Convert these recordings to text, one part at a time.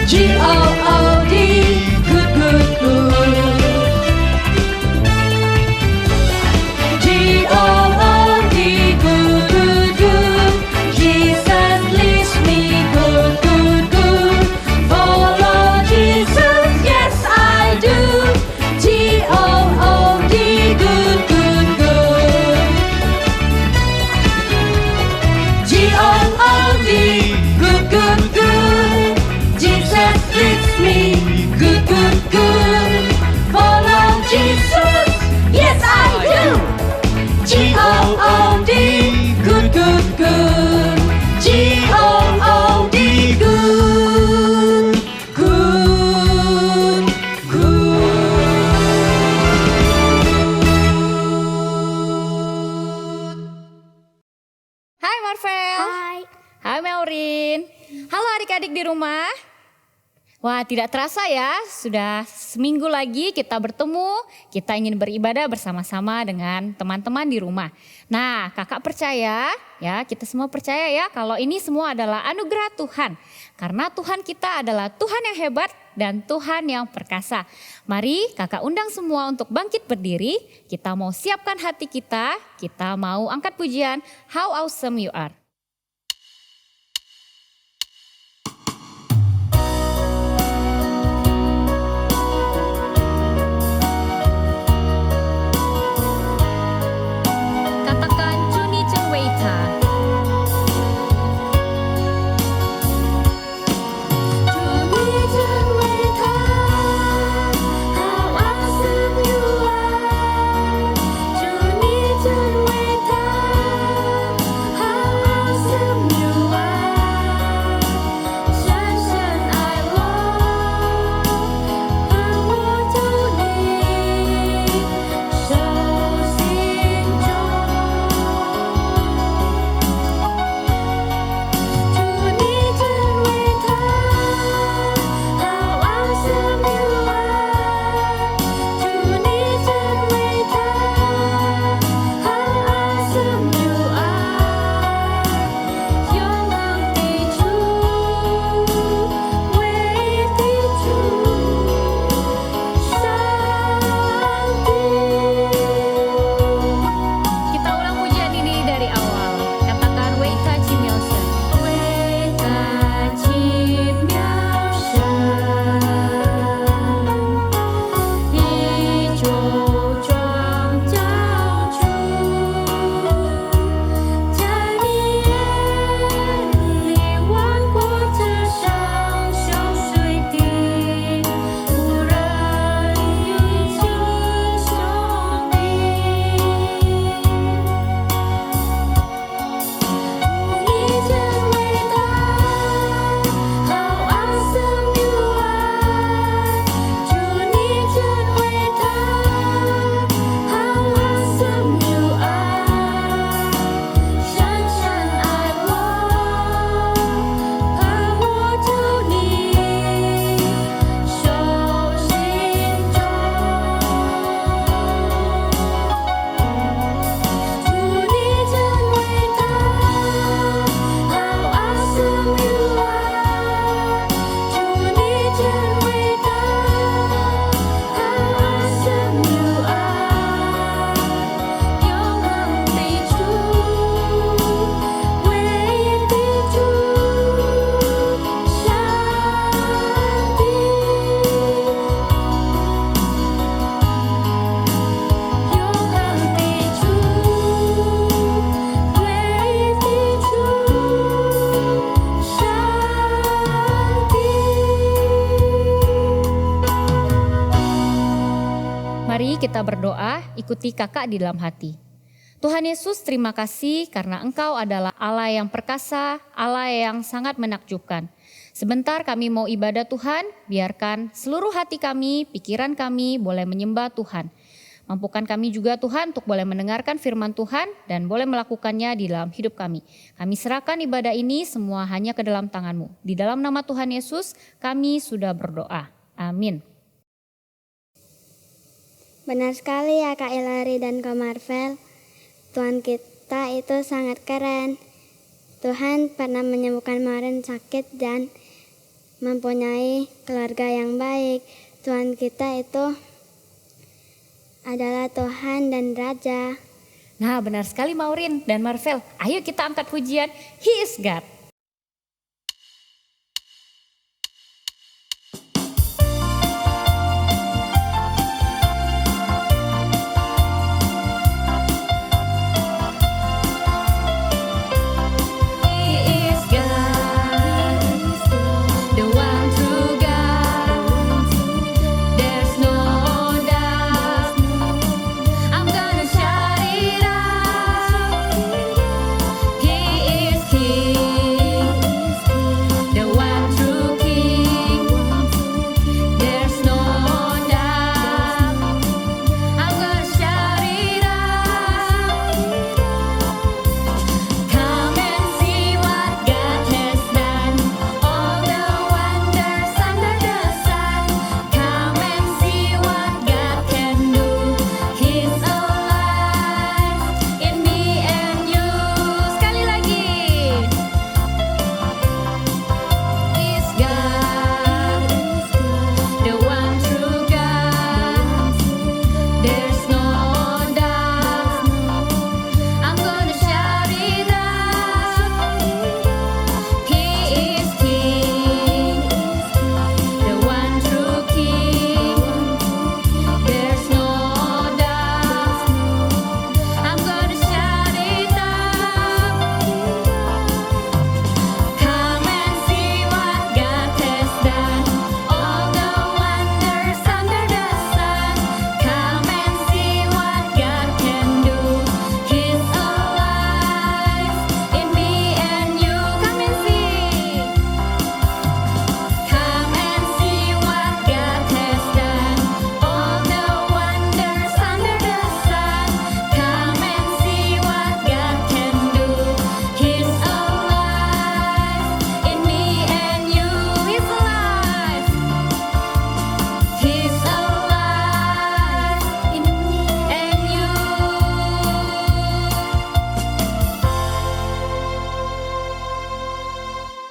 G-O-O-D, good, good, good. G-O-O-D, good, good, good. Jesus leads me good, good, good. Follow Jesus, yes I do. G-O-O-D, good, good, good. G-O-O-D, good, good, good. Jesus leads me good, good, good. Follow Jesus, yes I do. G-O-O-D, good, good, good. G-O-O-D, good, good, good. Hai Marvel. Hai. Hai Melrin. Halo adik-adik di rumah. Wah, tidak terasa ya, sudah seminggu lagi kita bertemu, kita ingin beribadah bersama-sama dengan teman-teman di rumah. Nah, kakak percaya ya, kita semua percaya ya kalau ini semua adalah anugerah Tuhan. Karena Tuhan kita adalah Tuhan yang hebat dan Tuhan yang perkasa. Mari kakak undang semua untuk bangkit berdiri, kita mau siapkan hati kita mau angkat pujian How Awesome You Are. Katakan Juni Chen Weita. Kita ulang pujian ini dari awal. Katakan Weita Chi Miao Shen. Weita Chi Miao Shen. Yi Zhou Zhuang Jiao Chu. Zai ni yan li wan guo zhi shang xiu shui di. Wu ren yi qi xiong di. 你真伟大 How awesome you are 主你真伟大 How awesome you are 深深爱我盼我求你手心中主你真伟大 How awesome you are 主你真伟大 How awesome you are 永恒的主唯一的主上帝永恒的主，唯一的主，上帝。 Mari kita berdoa, ikuti kakak di dalam hati. Tuhan Yesus, terima kasih karena Engkau adalah Allah yang perkasa, Allah yang sangat menakjubkan. Sebentar kami mau ibadah Tuhan, biarkan seluruh hati kami, pikiran kami boleh menyembah Tuhan. Mampukan kami juga Tuhan untuk boleh mendengarkan firman Tuhan dan boleh melakukannya di dalam hidup kami. Kami serahkan ibadah ini semua hanya ke dalam tangan-Mu. Di dalam nama Tuhan Yesus kami sudah berdoa. Amin. Benar sekali ya Kak Ilari dan Kak Marvel. Tuhan kita itu sangat keren. Tuhan pernah menyembuhkan Maren sakit dan mempunyai keluarga yang baik. Tuhan kita itu adalah Tuhan dan Raja. Nah, benar sekali Maureen dan Marvel. Ayo kita angkat pujian He is God.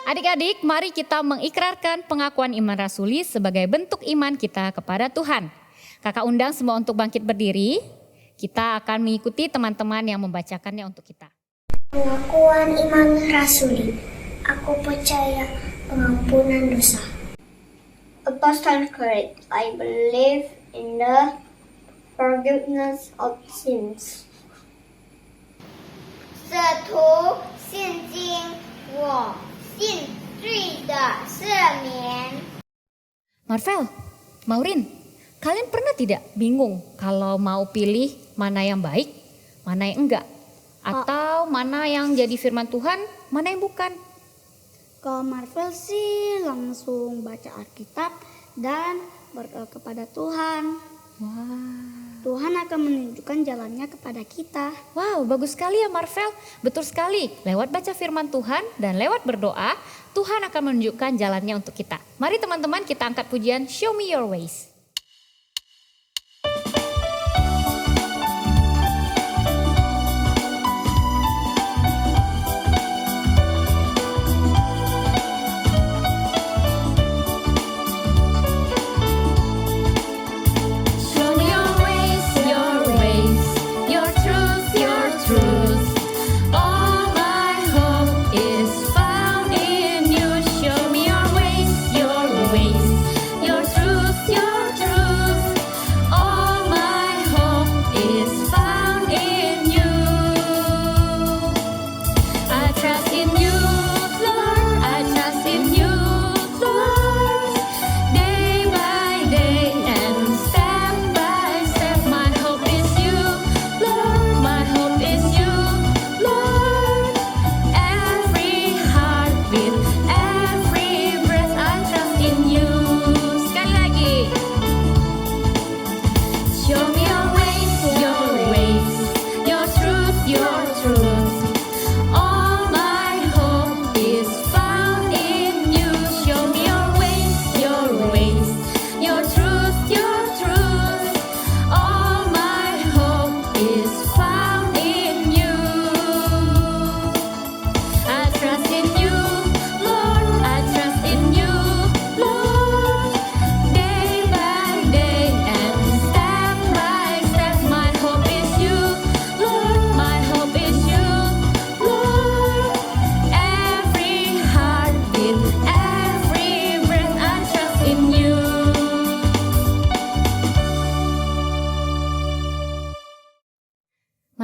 Adik-adik, mari kita mengikrarkan pengakuan iman rasuli sebagai bentuk iman kita kepada Tuhan. Kakak undang semua untuk bangkit berdiri. Kita akan mengikuti teman-teman yang membacakannya untuk kita. Pengakuan iman rasuli. Aku percaya pengampunan dosa. Apostle Creed. I believe in the forgiveness of sins. 使徒信经，我信罪的赦免。 Marvel, Maureen, kalian pernah tidak bingung kalau mau pilih mana yang baik, mana yang enggak? Atau mana yang jadi firman Tuhan, mana yang bukan? Kalau Marvel sih langsung baca Alkitab dan berdoa kepada Tuhan. Wah. Tuhan akan menunjukkan jalannya kepada kita. Wow, bagus sekali ya Marvel. Betul sekali, lewat baca firman Tuhan dan lewat berdoa, Tuhan akan menunjukkan jalannya untuk kita. Mari teman-teman kita angkat pujian Show Me Your Ways. Every heartbeat, every breath, I trust in you.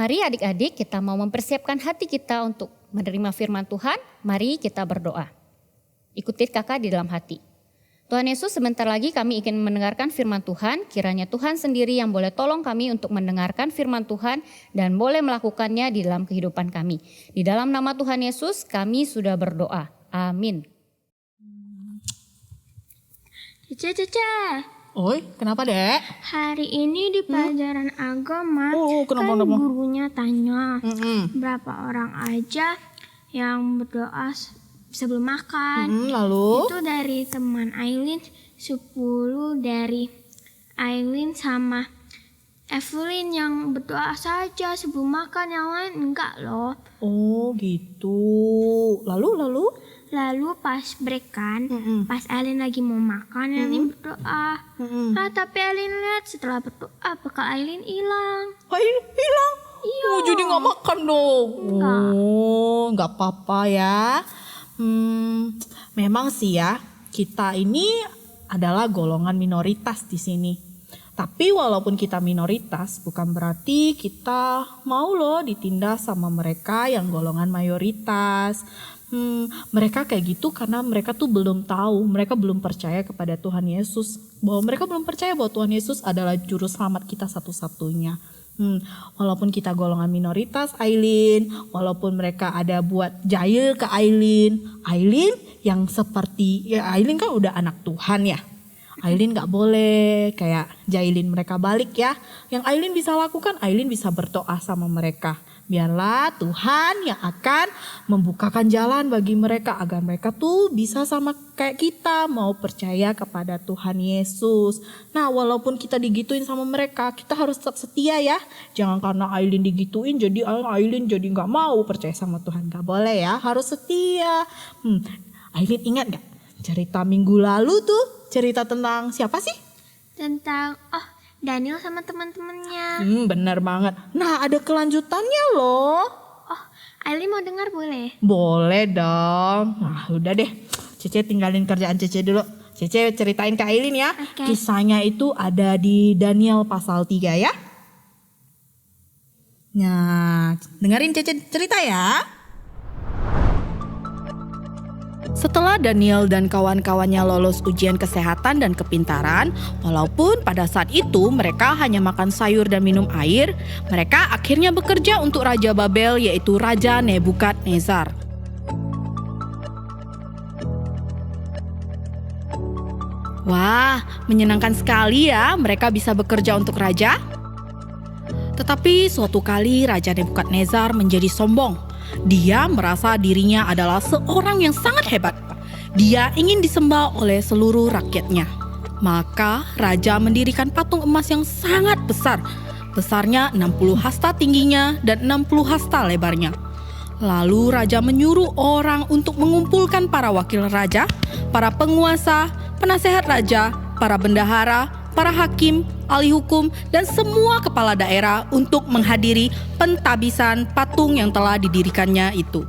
Mari adik-adik kita mau mempersiapkan hati kita untuk menerima firman Tuhan. Mari kita berdoa. Ikuti kakak di dalam hati. Tuhan Yesus, sebentar lagi kami ingin mendengarkan firman Tuhan. Kiranya Tuhan sendiri yang boleh tolong kami untuk mendengarkan firman Tuhan dan boleh melakukannya di dalam kehidupan kami. Di dalam nama Tuhan Yesus kami sudah berdoa. Amin. Cece. Oi, kenapa dek? Hari ini di pelajaran agama Kenapa? gurunya tanya berapa orang aja yang berdoa sebelum makan. Lalu? Itu dari teman Aileen 10, dari Aileen sama Evelyn yang berdoa saja sebelum makan, yang lain enggak loh. Oh gitu. Lalu? Lalu pas break kan, pas Aileen lagi mau makan, Aileen berdoa. Tapi Aileen lihat setelah berdoa bekal Aileen hilang. Aileen hilang? Iya. Oh jadi gak makan dong? Enggak. Oh gak apa-apa ya. Memang sih ya, kita ini adalah golongan minoritas di sini. Tapi walaupun kita minoritas, bukan berarti kita mau loh ditindas sama mereka yang golongan mayoritas. Mereka kayak gitu karena mereka tuh belum tahu, mereka belum percaya kepada Tuhan Yesus. Bahwa mereka belum percaya bahwa Tuhan Yesus adalah juru selamat kita satu-satunya. Walaupun kita golongan minoritas Aileen, walaupun mereka ada buat jahil ke Aileen yang seperti, ya Aileen kan udah anak Tuhan ya. Aileen gak boleh kayak jahilin mereka balik ya. Yang Aileen bisa lakukan, Aileen bisa berdoa sama mereka. Biarlah Tuhan yang akan membukakan jalan bagi mereka agar mereka tuh bisa sama kayak kita mau percaya kepada Tuhan Yesus. Nah walaupun kita digituin sama mereka, kita harus tetap setia ya. Jangan karena Aileen digituin jadi Aileen jadi gak mau percaya sama Tuhan. Gak boleh ya, harus setia. Aileen ingat gak cerita minggu lalu tuh? Cerita tentang siapa sih? Tentang Daniel sama teman-temannya. Bener banget. Nah ada kelanjutannya loh. Aileen mau dengar boleh? Boleh dong. Nah udah deh. Cece tinggalin kerjaan Cece dulu. Cece ceritain ke Aileen ya. Oke. Kisahnya itu ada di Daniel pasal 3 ya. Nah dengerin Cece cerita ya. Setelah Daniel dan kawan-kawannya lolos ujian kesehatan dan kepintaran, walaupun pada saat itu mereka hanya makan sayur dan minum air, mereka akhirnya bekerja untuk Raja Babel, yaitu Raja Nebukadnezar. Wah, menyenangkan sekali ya mereka bisa bekerja untuk raja. Tetapi suatu kali Raja Nebukadnezar menjadi sombong. Dia merasa dirinya adalah seorang yang sangat hebat. Dia ingin disembah oleh seluruh rakyatnya. Maka raja mendirikan patung emas yang sangat besar. Besarnya 60 hasta tingginya dan 60 hasta lebarnya. Lalu raja menyuruh orang untuk mengumpulkan para wakil raja, para penguasa, penasehat raja, para bendahara, para hakim, ahli hukum, dan semua kepala daerah untuk menghadiri pentabisan patung yang telah didirikannya itu.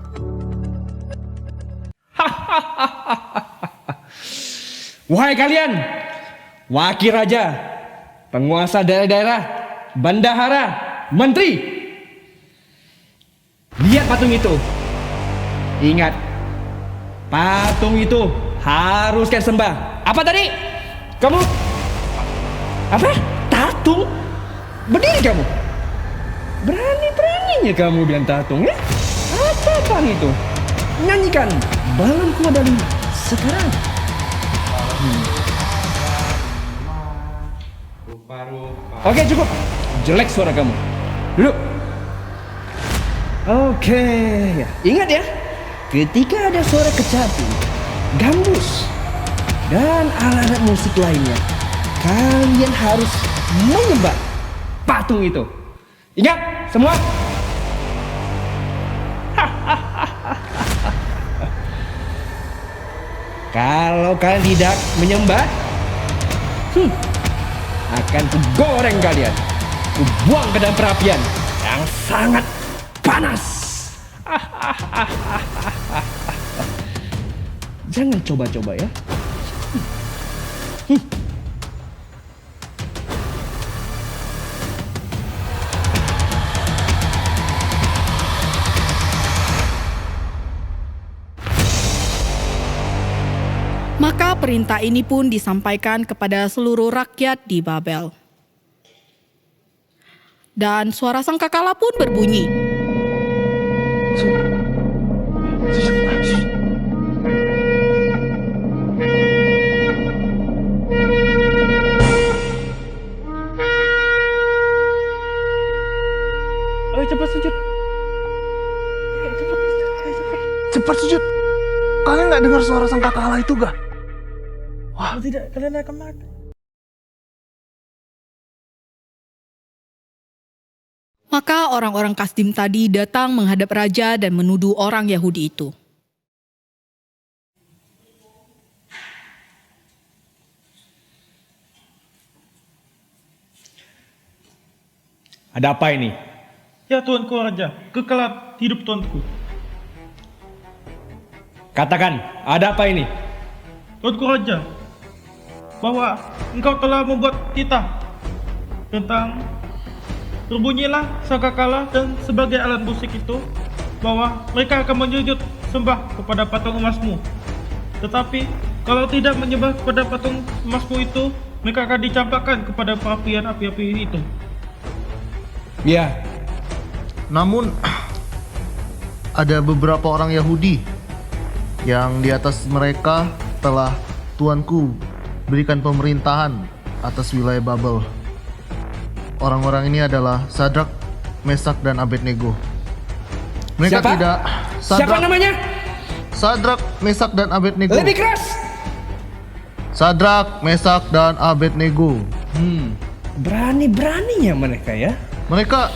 Wahai kalian, wakil raja, penguasa daerah-daerah, bendahara, menteri, lihat patung itu. Ingat, patung itu harus kalian sembah. Apa tadi? Kamu apa? Tatung? Berdiri kamu. Berani-beraninya kamu bilang tatung ya? Apaan itu? Nyanyikan Balonku Adalah Sekarang. Oke cukup. Jelek suara kamu. Duduk. Oke, ya. Ingat ya, ketika ada suara kecapi, gambus, dan alat-alat musik lainnya, kalian harus menyembah patung itu. Ingat semua? Kalau kalian tidak menyembah, akan kugoreng kalian, kubuang ke dalam perapian yang sangat panas. Jangan coba-coba ya. perintah ini pun disampaikan kepada seluruh rakyat di Babel. Dan suara sangkakala pun berbunyi. Ayo cepat sujud. Cepat sujud. Kalian nggak dengar suara sangkakala itu gak? Wah, tidak, kalian akan mati. Maka orang-orang Kasdim tadi datang menghadap raja dan menuduh orang Yahudi itu. Ada apa ini? Ya Tuanku Raja, kekal hidup Tuanku. Katakan, ada apa ini? Tuanku Raja, bahwa engkau telah membuat titah tentang berbunyilah sangkakala dan sebagai alat musik itu, bahwa mereka akan menyujud sembah kepada patung emasmu. Tetapi kalau tidak menyembah kepada patung emasmu itu, mereka akan dicampakkan kepada perapian api-api itu. Ya, Namun ada beberapa orang Yahudi yang di atas mereka telah Tuanku berikan pemerintahan atas wilayah Babel. Orang-orang ini adalah Sadrak, Mesak, dan Abednego. Mereka Siapa? tidak Siapa namanya? Sadrak, Mesak, dan Abednego. Lebih keras. Sadrak, Mesak, dan Abednego. Berani-beraninya mereka ya. Mereka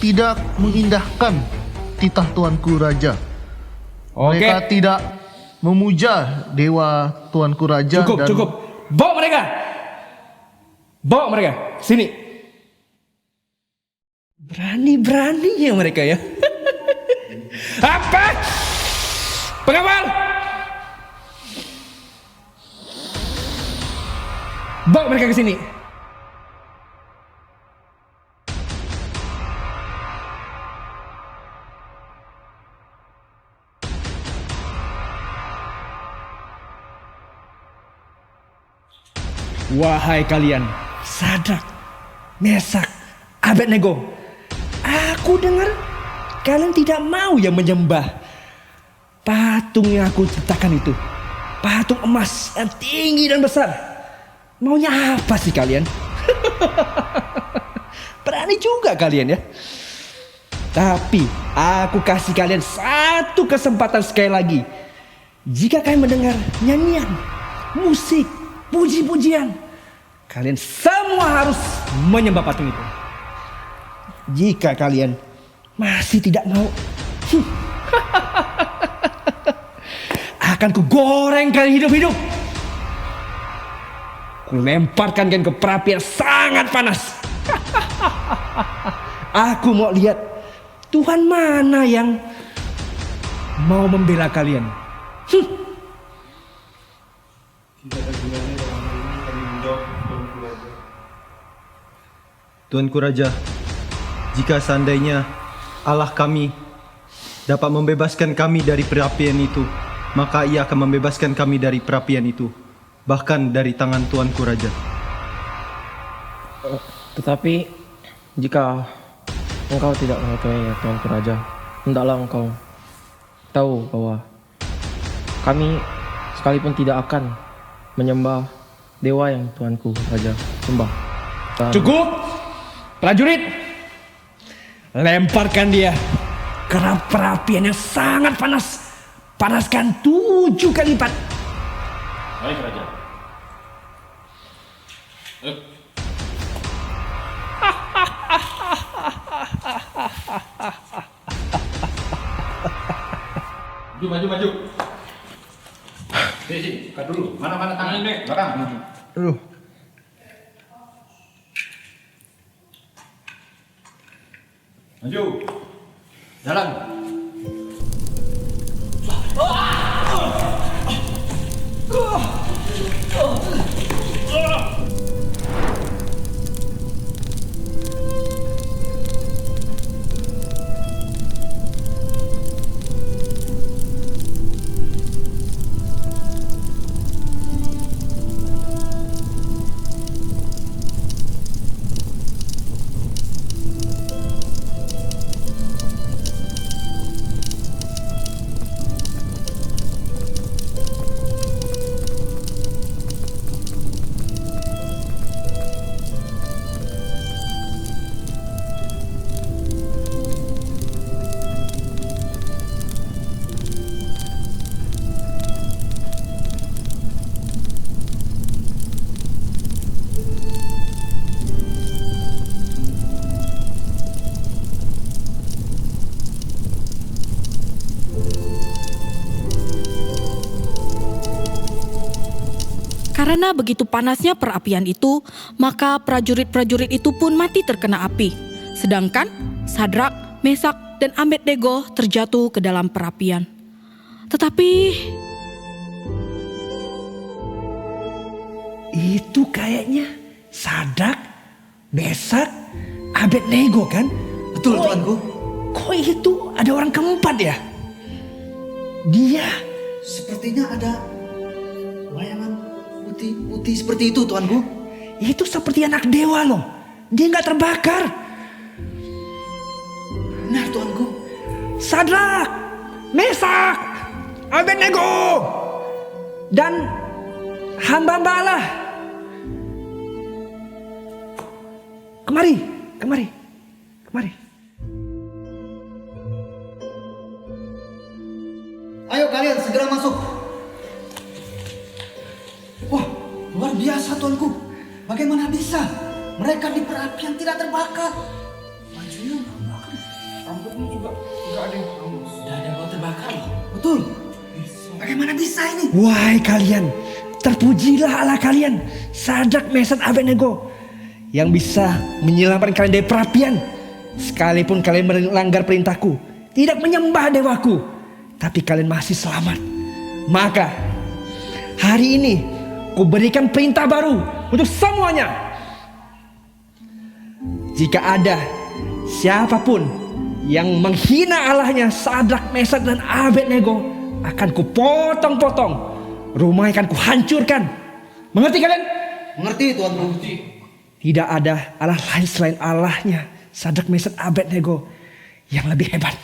tidak mengindahkan titah Tuanku Raja. Oke. Mereka tidak memuja dewa Tuanku Raja. Cukup. Bawa mereka. Sini. Berani-beraninya mereka ya. Apa? Pengawal. Bawa mereka ke sini. Wahai kalian, Sadrak, Mesak, Abednego, aku dengar kalian tidak mau yang menyembah patung yang aku ciptakan itu. Patung emas yang tinggi dan besar. Maunya apa sih kalian? Berani juga kalian ya. Tapi aku kasih kalian satu kesempatan sekali lagi. Jika kalian mendengar nyanyian, musik, puji-pujian, kalian semua harus menyembah patung itu. Jika kalian masih tidak mau, akan kugoreng kalian hidup-hidup. Kulemparkan kalian ke perapi yang sangat panas. Aku mau lihat Tuhan mana yang mau membela kalian. Tuanku Raja, jika seandainya Allah kami dapat membebaskan kami dari perapian itu, maka Ia akan membebaskan kami dari perapian itu, bahkan dari tangan Tuanku Raja. Tetapi jika engkau tidak mengetahui ya Tuanku Raja, hendaklah engkau tahu bahwa kami sekalipun tidak akan menyembah dewa yang Tuanku Raja sembah. Cukup! Prajurit, lemparkan dia ke perapian yang sangat panas. Panaskan 7 kali lipat. Baik Raja. Maju. Sini, kat dulu. Mana tangan ini? Belakang. Maju. Jalan. Karena begitu panasnya perapian itu, maka prajurit-prajurit itu pun mati terkena api. Sedangkan Sadrak, Mesak, dan Abednego terjatuh ke dalam perapian. Tetapi itu kayaknya Sadrak, Mesak, Abednego kan? Betul, Tuanku. Kok itu ada orang keempat ya? Dia Sepertinya ada bayangan putih seperti itu, Tuanku. itu seperti anak dewa loh. Dia nggak terbakar. Benar, Tuanku. Sadrak, Mesak, Abednego, dan hamba-hamba Allah. Kemari. Ayo kalian segera masuk. Wah, luar biasa, Tuanku. Bagaimana bisa mereka di perapian tidak terbakar? Bajunya nggak terbakar. Rambutnya juga nggak ada yang hangus. Tidak ada yang terbakar loh. Betul. Bagaimana bisa ini? Wahai kalian, terpujilah Allah kalian, Sadrak, Mesak, Abednego, yang bisa menyelamatkan kalian dari perapian. Sekalipun kalian melanggar perintahku, tidak menyembah dewaku, tapi kalian masih selamat. Maka hari ini ku berikan perintah baru untuk semuanya. Jika ada siapapun yang menghina Allahnya Sadrak, Mesak, dan Abednego, akan ku potong-potong, rumahnya akan ku hancurkan. Mengerti kalian? Mengerti, Tuanku. Tidak ada Allah lain selain Allahnya Sadrak, Mesak, Abednego yang lebih hebat.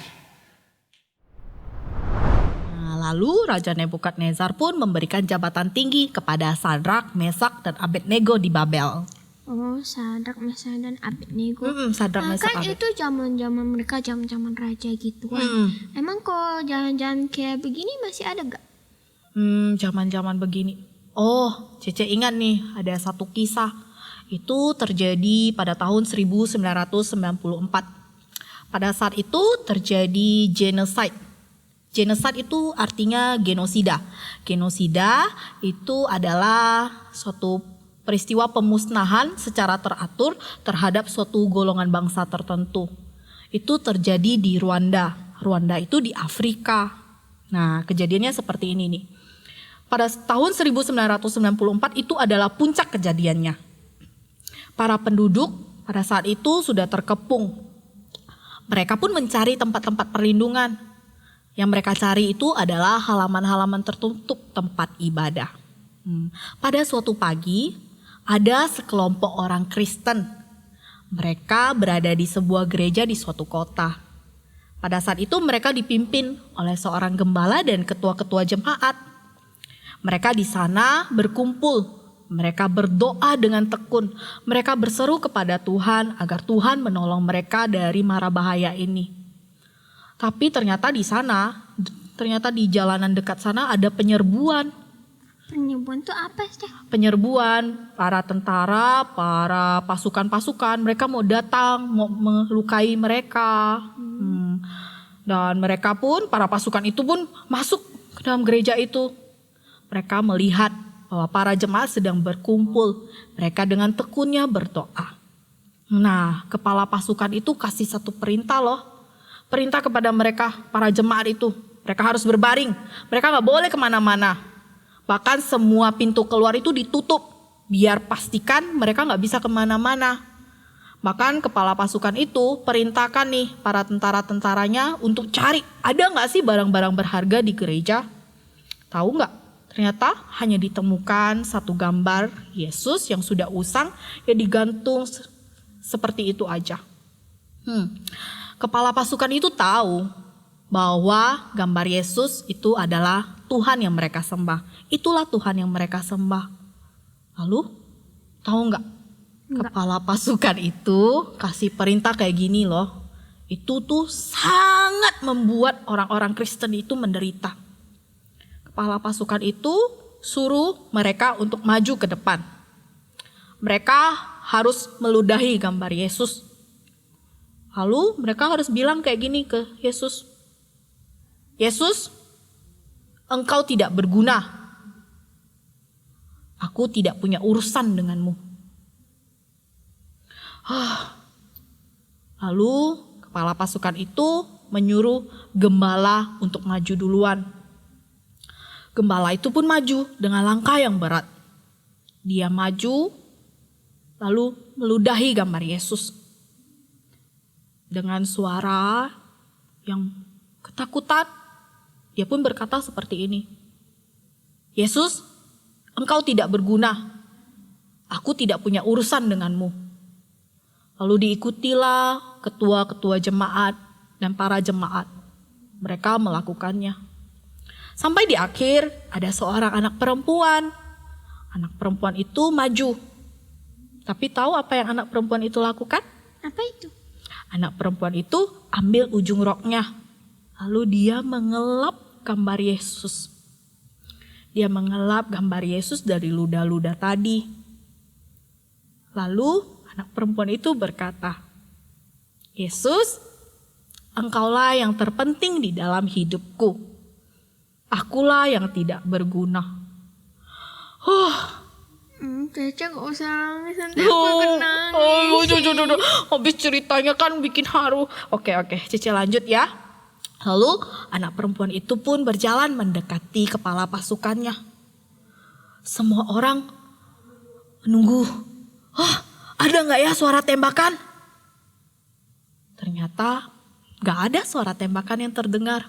lalu Raja Nebukadnezar pun memberikan jabatan tinggi kepada Sadrak, Mesak, dan Abednego di Babel. Oh, Sadrak, Mesak, dan Abednego. Sadrak, Mesak, Kan Abednego. itu zaman-zaman mereka, zaman-zaman raja gitu kan. Emang kok jalan-jalan kayak begini masih ada gak? Zaman-zaman begini. Oh, Cece ingat nih, ada satu kisah. Itu terjadi pada tahun 1994. Pada saat itu terjadi genocide. Genocide itu artinya genosida. Genosida itu adalah suatu peristiwa pemusnahan secara teratur terhadap suatu golongan bangsa tertentu. Itu terjadi di Rwanda. Rwanda itu di Afrika. Nah, kejadiannya seperti ini nih. Pada tahun 1994 itu adalah puncak kejadiannya. Para penduduk pada saat itu sudah terkepung. Mereka pun mencari tempat-tempat perlindungan. Yang mereka cari itu adalah halaman-halaman tertutup tempat ibadah. Pada suatu pagi, ada sekelompok orang Kristen. Mereka berada di sebuah gereja di suatu kota. Pada saat itu mereka dipimpin oleh seorang gembala dan ketua-ketua jemaat. Mereka di sana berkumpul. Mereka berdoa dengan tekun. Mereka berseru kepada Tuhan agar Tuhan menolong mereka dari mara bahaya ini. Tapi ternyata di sana, ternyata di jalanan dekat sana ada penyerbuan. Penyerbuan itu apa sih? Penyerbuan, para tentara, para pasukan-pasukan, mereka mau datang, mau melukai mereka. Dan mereka pun, para pasukan itu pun masuk ke dalam gereja itu. Mereka melihat bahwa para jemaat sedang berkumpul. Mereka dengan tekunnya berdoa. Nah, kepala pasukan itu kasih satu perintah loh. Perintah kepada mereka, para jemaat itu. Mereka harus berbaring. Mereka gak boleh kemana-mana. Bahkan semua pintu keluar itu ditutup. Biar pastikan mereka gak bisa kemana-mana. Bahkan kepala pasukan itu perintahkan nih para tentara-tentaranya untuk cari. Ada gak sih barang-barang berharga di gereja? Tahu gak? Ternyata hanya ditemukan satu gambar Yesus yang sudah usang, yang digantung seperti itu aja. Kepala pasukan itu tahu bahwa gambar Yesus itu adalah Tuhan yang mereka sembah. Itulah Tuhan yang mereka sembah. Lalu tahu nggak? Kepala pasukan itu kasih perintah kayak gini loh. Itu tuh sangat membuat orang-orang Kristen itu menderita. Kepala pasukan itu suruh mereka untuk maju ke depan. Mereka harus meludahi gambar Yesus. Lalu mereka harus bilang kayak gini ke Yesus. Yesus, engkau tidak berguna. Aku tidak punya urusan denganmu. Lalu kepala pasukan itu menyuruh gembala untuk maju duluan. Gembala itu pun maju dengan langkah yang berat. Dia maju lalu meludahi gambar Yesus. Dengan suara yang ketakutan, dia pun berkata seperti ini. Yesus, engkau tidak berguna. Aku tidak punya urusan denganmu. Lalu diikutilah ketua-ketua jemaat dan para jemaat. Mereka melakukannya. Sampai di akhir ada seorang anak perempuan. Anak perempuan itu maju. Tapi tahu apa yang anak perempuan itu lakukan? Apa itu? Anak perempuan itu ambil ujung roknya. Lalu dia mengelap gambar Yesus. Dia mengelap gambar Yesus dari ludah-ludah tadi. Lalu anak perempuan itu berkata, Yesus, engkaulah yang terpenting di dalam hidupku. Akulah yang tidak berguna. Caca gak usah nangis, nanti aku akan nangis. Habis ceritanya kan bikin haru. Oke, Cece lanjut ya. Lalu anak perempuan itu pun berjalan mendekati kepala pasukannya. Semua orang menunggu. Ada gak ya suara tembakan? Ternyata gak ada suara tembakan yang terdengar.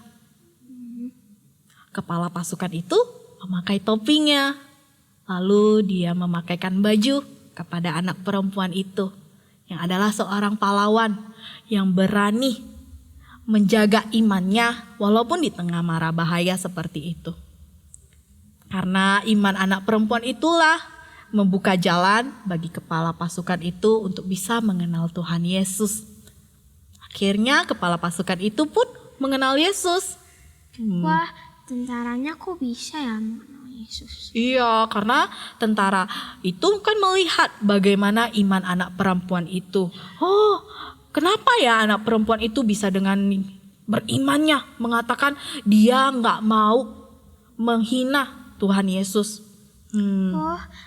Kepala pasukan itu memakai topinya. Lalu dia memakaikan baju kepada anak perempuan itu. Yang adalah seorang pahlawan yang berani menjaga imannya walaupun di tengah mara bahaya seperti itu. Karena iman anak perempuan itulah membuka jalan bagi kepala pasukan itu untuk bisa mengenal Tuhan Yesus. Akhirnya kepala pasukan itu pun mengenal Yesus. Wah, tentaranya kok bisa ya mengenal Yesus? Iya, karena tentara itu kan melihat bagaimana iman anak perempuan itu. Kenapa ya anak perempuan itu bisa dengan berimannya mengatakan dia gak mau menghina Tuhan Yesus.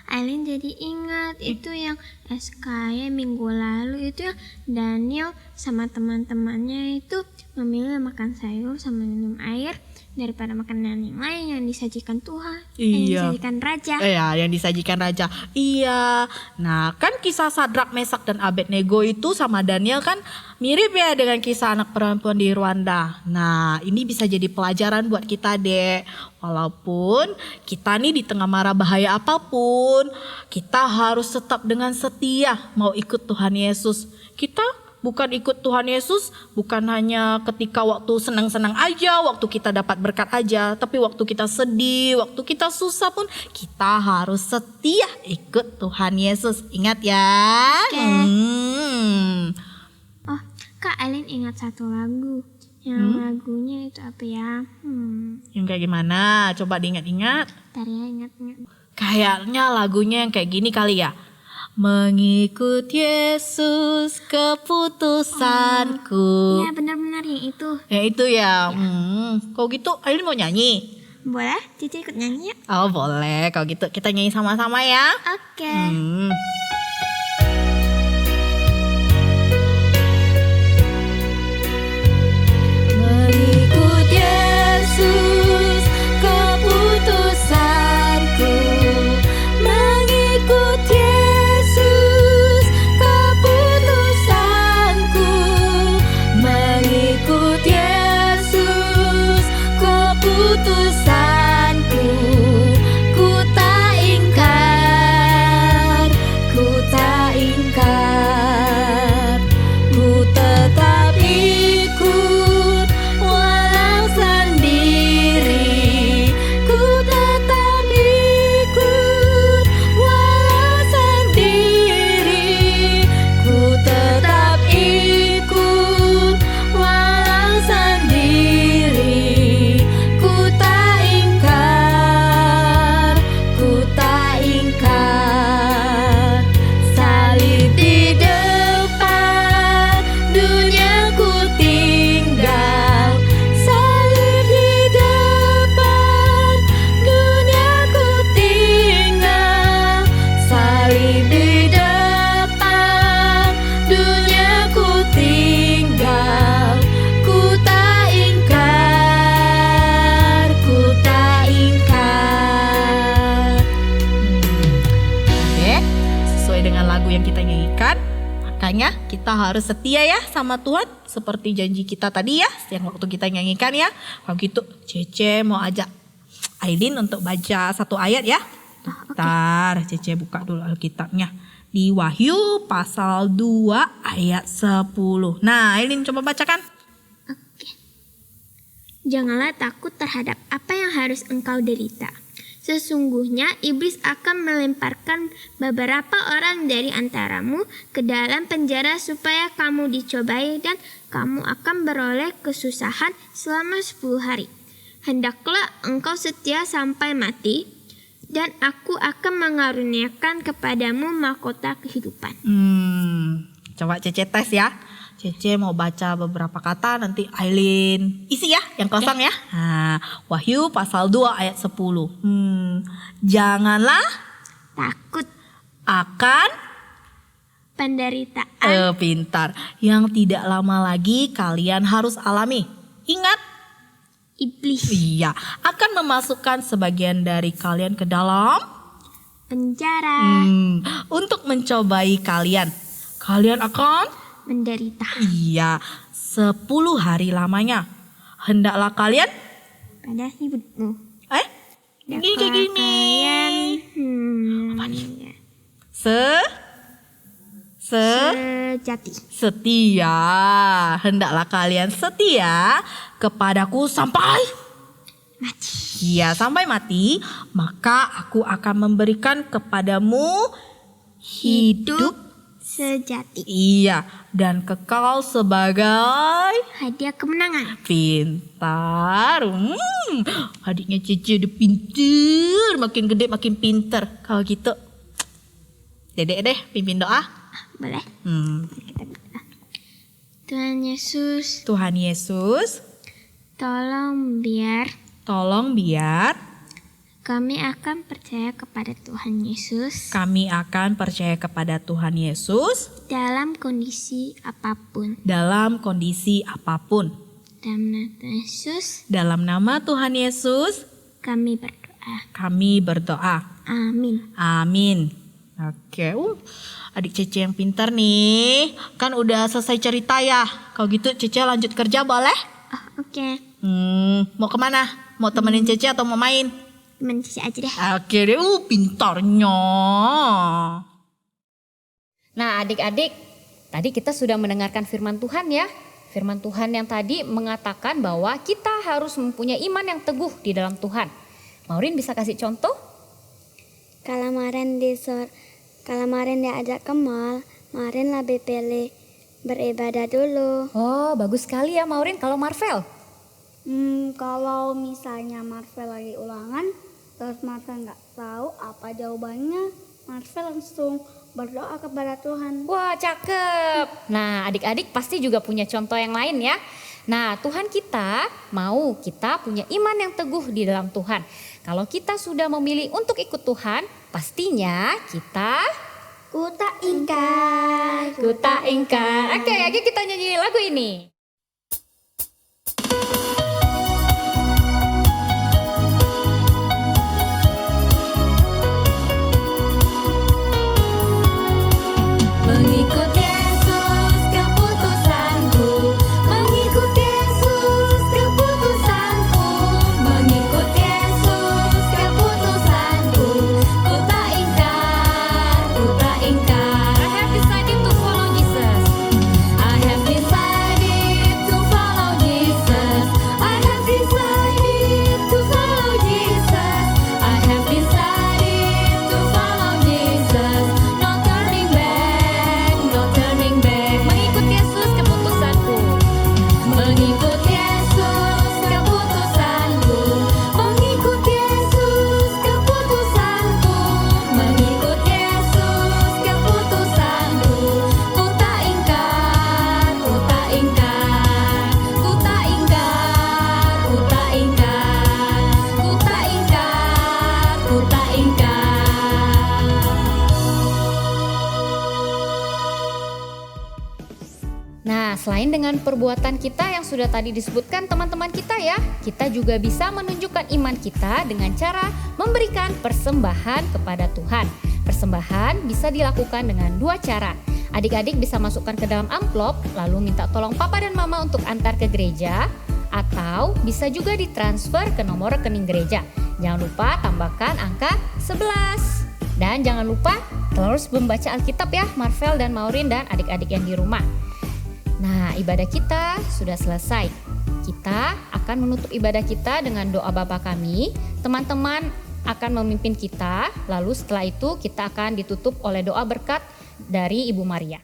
Aileen jadi ingat itu yang SKY minggu lalu itu yang Daniel sama teman-temannya itu memilih makan sayur sama minum air daripada makanan yang lain yang disajikan Tuhan. Yang disajikan Raja. Yang disajikan Raja. Iya. Nah, kan kisah Sadrak, Mesak dan Abednego itu sama Daniel kan mirip ya dengan kisah anak perempuan di Rwanda. Nah, ini bisa jadi pelajaran buat kita, Dek. Walaupun kita nih di tengah mara bahaya apapun, kita harus tetap dengan setia mau ikut Tuhan Yesus. Kita bukan ikut Tuhan Yesus bukan hanya ketika waktu senang-senang aja, waktu kita dapat berkat aja. Tapi waktu kita sedih, waktu kita susah pun kita harus setia ikut Tuhan Yesus. Ingat ya. Kak Aileen ingat satu lagu. Yang lagunya itu apa ya? Yang kayak gimana? Coba diingat-ingat. Ntar ya, ingat-ingat. Kayaknya lagunya yang kayak gini kali ya. Mengikut Yesus keputusanku. Iya benar-benar yang itu. Yang itu ya. Kalau gitu Aileen mau nyanyi? Boleh, Cici ikut nyanyi ya? Oh boleh, kalau gitu kita nyanyi sama-sama ya. Oke. Mengikut Yesus keputusanku. Mengikut Yesus keputusanku. Mengikut Yesus keputusanku. Ku tak ingkar, dengan lagu yang kita nyanyikan. Makanya kita harus setia ya sama Tuhan seperti janji kita tadi ya, yang waktu kita nyanyikan ya. Kalau gitu Cece mau ajak Aileen untuk baca satu ayat ya. Bentar, Cece buka dulu Alkitabnya. Di Wahyu pasal 2 ayat 10. Nah, Aileen coba bacakan. Janganlah takut terhadap apa yang harus engkau derita. Sesungguhnya iblis akan melemparkan beberapa orang dari antaramu ke dalam penjara supaya kamu dicobai dan kamu akan beroleh kesusahan selama 10 hari. Hendaklah engkau setia sampai mati dan aku akan mengaruniakan kepadamu mahkota kehidupan. Coba Cece tes ya. Cece mau baca beberapa kata, nanti Aileen isi ya yang kosong ya. Nah, Wahyu pasal 2 ayat 10. Janganlah takut akan penderitaan. Pintar. Yang tidak lama lagi kalian harus alami. Ingat, iblis akan memasukkan sebagian dari kalian ke dalam penjara untuk mencobai kalian. Kalian akan menderita. 10 hari lamanya. Hendaklah kalian pada hidupmu. Gini. Apa nih? Sejati. Setia. Hendaklah kalian setia kepadaku sampai mati. Sampai mati. Maka aku akan memberikan kepadamu hidup sejati. Dan kekal sebagai hadiah kemenangan. Pintar. Adiknya Cece udah pintar. Makin gede makin pintar. Kalau gitu Dedek deh pimpin doa. Boleh. Kita berdoa. Tuhan Yesus. Tolong biar kami akan percaya kepada Tuhan Yesus. Dalam kondisi apapun. Dalam nama Tuhan Yesus. Kami berdoa. Amin. Oke. Adik Cece yang pintar nih. Kan udah selesai cerita ya. Kalau gitu Cece lanjut kerja boleh? Oke. Mau kemana? Mau temenin Cece atau mau main? Temenin Cece aja deh. Oke deh, pintarnya. Nah adik-adik, tadi kita sudah mendengarkan firman Tuhan ya. Firman Tuhan yang tadi mengatakan bahwa kita harus mempunyai iman yang teguh di dalam Tuhan. Maureen bisa kasih contoh? Kalau Marin diajak ke mall, Marin lebih pilih beribadah dulu. Oh, bagus sekali ya Maureen. Kalau Marvel? Kalau misalnya Marvel lagi ulangan, terus Marvel nggak tahu apa jawabannya, Marvel langsung berdoa kepada Tuhan. Wah, cakep. Nah, adik-adik pasti juga punya contoh yang lain ya. Nah, Tuhan kita mau kita punya iman yang teguh di dalam Tuhan. Kalau kita sudah memilih untuk ikut Tuhan, pastinya kita Kuta ingkar. Oke, kita nyanyi lagu ini. Mengikut Yesus keputusanku, mengikut Yesus keputusanku, mengikut Yesus keputusanku, ku tak ingkar. I have decided to follow Jesus. I have decided to follow Jesus. I have decided to follow Jesus. I have decided to follow Jesus. No turning back. Mengikut Yesus keputusanku, mengikut Yesus keputusanku, mengikut Yesus keputusanku, mengikut Yesus keputusanku, ku tak ingkar, ku tak ingkar, ku tak ingkar, ku tak ingkar, ku tak ingkar, ku tak ingkar. Nah, selain dengan perbuatan kita yang sudah tadi disebutkan teman-teman kita ya, kita juga bisa menunjukkan iman kita dengan cara memberikan persembahan kepada Tuhan. Persembahan bisa dilakukan dengan 2 cara. Adik-adik bisa masukkan ke dalam amplop, lalu minta tolong papa dan mama untuk antar ke gereja, atau bisa juga ditransfer ke nomor rekening gereja. Jangan lupa tambahkan angka 11. Dan jangan lupa terus membaca Alkitab ya, Marvel dan Maureen dan adik-adik yang di rumah. Nah, ibadah kita sudah selesai. Kita akan menutup ibadah kita dengan doa Bapa kami. Teman-teman akan memimpin kita, lalu setelah itu kita akan ditutup oleh doa berkat dari Ibu Maria.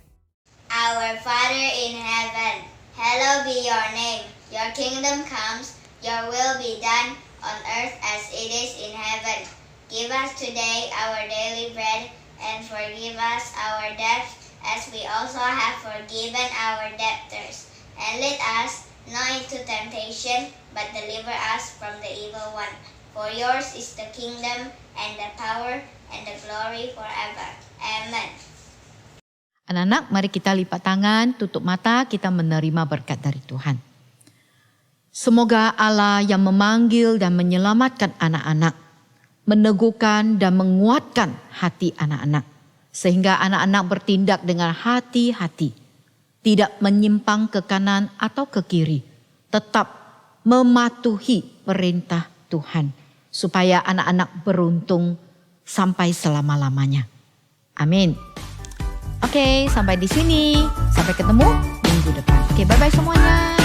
Our Father in heaven, hallowed be your name. Your kingdom comes, your will be done on earth as it is in heaven. Give us today our daily bread, and forgive us our debts as we also have forgiven our debtors. And lead us not into temptation, but deliver us from the evil one. For yours is the kingdom, and the power, and the glory forever. Amen. Anak-anak, mari kita lipat tangan, tutup mata, kita menerima berkat dari Tuhan. Semoga Allah yang memanggil dan menyelamatkan anak-anak, meneguhkan dan menguatkan hati anak-anak, sehingga anak-anak bertindak dengan hati-hati, tidak menyimpang ke kanan atau ke kiri, tetap mematuhi perintah Tuhan, supaya anak-anak beruntung sampai selama-lamanya. Amin. Oke, sampai di sini. Sampai ketemu minggu depan. Oke, bye-bye semuanya.